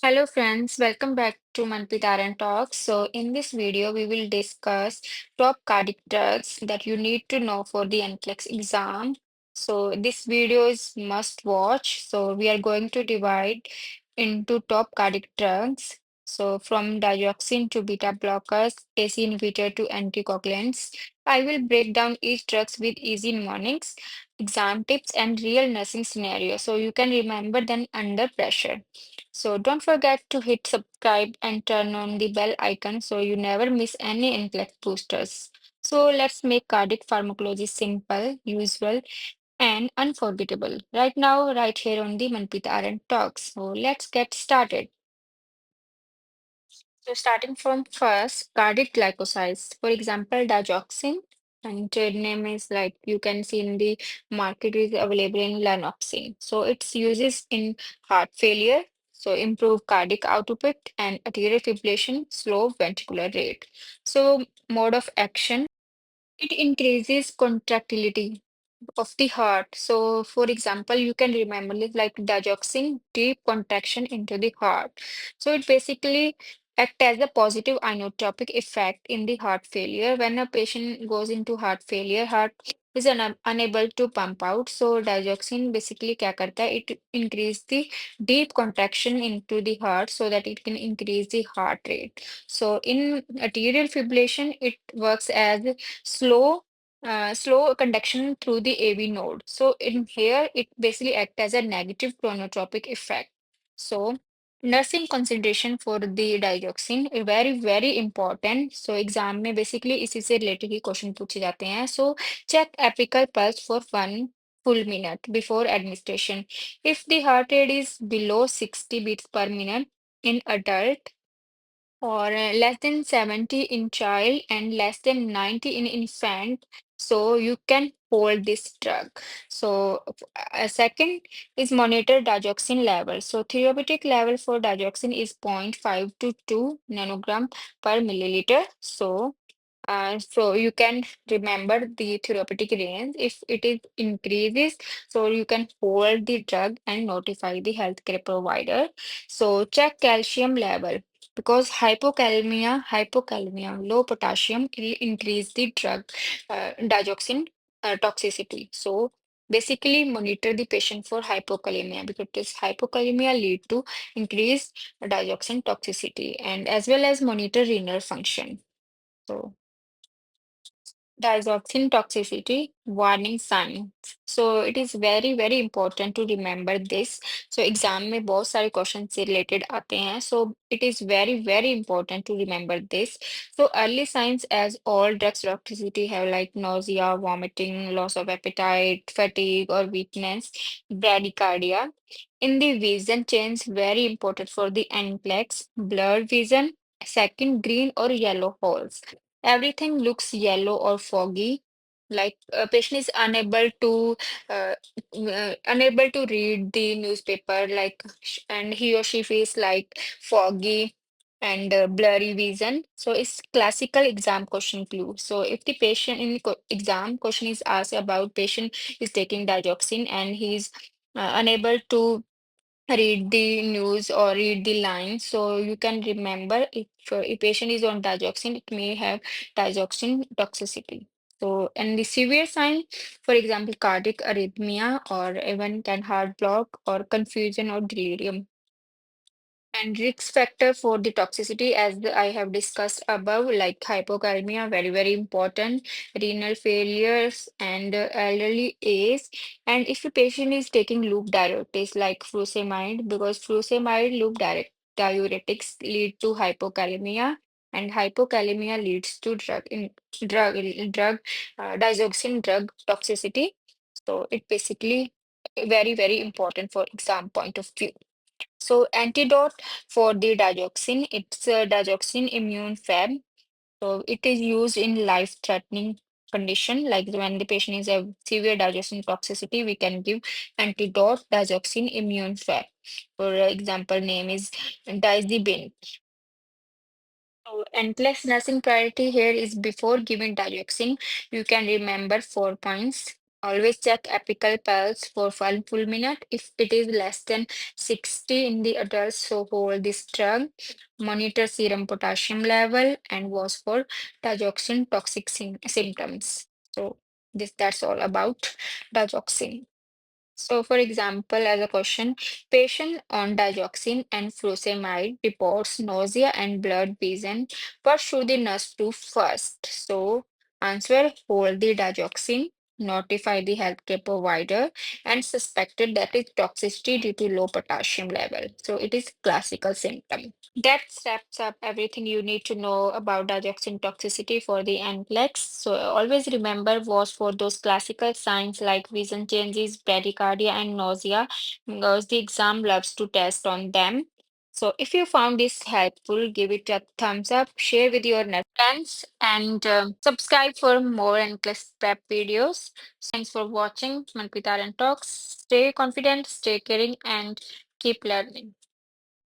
Hello friends, welcome back to ManpreetRN Talks. So in this video, we will discuss top cardiac drugs that you need to know for the NCLEX exam. So this video is must watch. So we are going to divide into top cardiac drugs. So from digoxin to beta blockers, AC inhibitor to anticoagulants. I will break down each drugs with easy mnemonics, exam tips, and real nursing scenarios so you can remember them under pressure. So don't forget to hit subscribe and turn on the bell icon so you never miss any NCLEX boosters. So let's make cardiac pharmacology simple, usual, and unforgettable. Right now, right here on the Manpreet RN Talks. So let's get started. So starting from first, cardiac glycosides. For example, digoxin, and trade name is like you can see in the market is available in lanopsin. So its uses in heart failure, so improve cardiac output and arterial fibrillation, slow ventricular rate. So mode of action, it increases contractility of the heart. So, for example, you can remember it like digoxin, deep contraction into the heart. So, it basically act as a positive inotropic effect in the heart failure. When a patient goes into heart failure, heart is unable to pump out. So, digoxin basically क्या करता है? It increase the deep contraction into the heart so that it can increase the heart rate. So, in arterial fibrillation, it works as slow conduction through the AV node. So in here, it basically act as a negative chronotropic effect. So nursing consideration for the digoxin very very important. So exam में basically इसी से related ही question पूछे जाते हैं. So check apical pulse for 1 full minute before administration. If the heart rate is below 60 beats per minute in adult, or less than 70 in child and less than 90 in infant, so you can hold this drug. So a second is monitor digoxin level. So therapeutic level for digoxin is 0.5 to 2 nanogram per milliliter. So you can remember the therapeutic range. If it is increases, so you can hold the drug and notify the healthcare provider. So check calcium level because hypokalemia, low potassium will increase the drug digoxin toxicity. So basically monitor the patient for hypokalemia because this hypokalemia lead to increased digoxin toxicity and as well as monitor renal function. So digoxin toxicity warning signs. So it is very very important to remember this. So exam में बहुत सारे questions से related आते हैं. So it is very very important to remember this. So early signs as all drugs toxicity have like nausea, vomiting, loss of appetite, fatigue or weakness, bradycardia. In the vision change very important for the NCLEX, blurred vision, second green or yellow holes, everything looks yellow or foggy, like a patient is uh, unable to read the newspaper, like and he or she feels like foggy and blurry vision. So it's classical exam question clue. So if the patient in the exam question is asked about patient is taking digoxin and he's unable to read the news or read the lines. So you can remember if a patient is on digoxin, it may have digoxin toxicity. So, and the severe sign, for example, cardiac arrhythmia or even can heart block or confusion or delirium. And risk factor for the toxicity, as I have discussed above, like hypokalemia, very, very important, renal failures, and elderly age. And if a patient is taking loop diuretics like furosemide, because furosemide loop diuretics lead to hypokalemia, and hypokalemia leads to digoxin drug toxicity. So it basically very, very important for exam point of view. So antidote for the digoxin, it's a digoxin immune fab. So it is used in life-threatening condition, like when the patient is a severe digoxin toxicity, we can give antidote digoxin immune fab. For example, name is Digibind. So NCLEX nursing priority here is before giving digoxin, you can remember 4 points. Always check apical pulse for 1 full minute. If it is less than 60 in the adults, so hold this drug. Monitor serum potassium level and watch for digoxin toxic symptoms. So that's all about digoxin. So, for example, as a question, patient on digoxin and furosemide reports nausea and blurred vision. What should the nurse do first? So, answer, hold the digoxin, notify the healthcare provider, and suspected that is toxicity due to low potassium level. So, it is classical symptom. That wraps up everything you need to know about digoxin toxicity for the NCLEX. So always remember watch for those classical signs like vision changes, bradycardia, and nausea, because the exam loves to test on them. So if you found this helpful, give it a thumbs up, share with your net friends, and subscribe for more NCLEX prep videos. Thanks for watching ManpreetRN Talks. Stay confident, stay caring, and keep learning.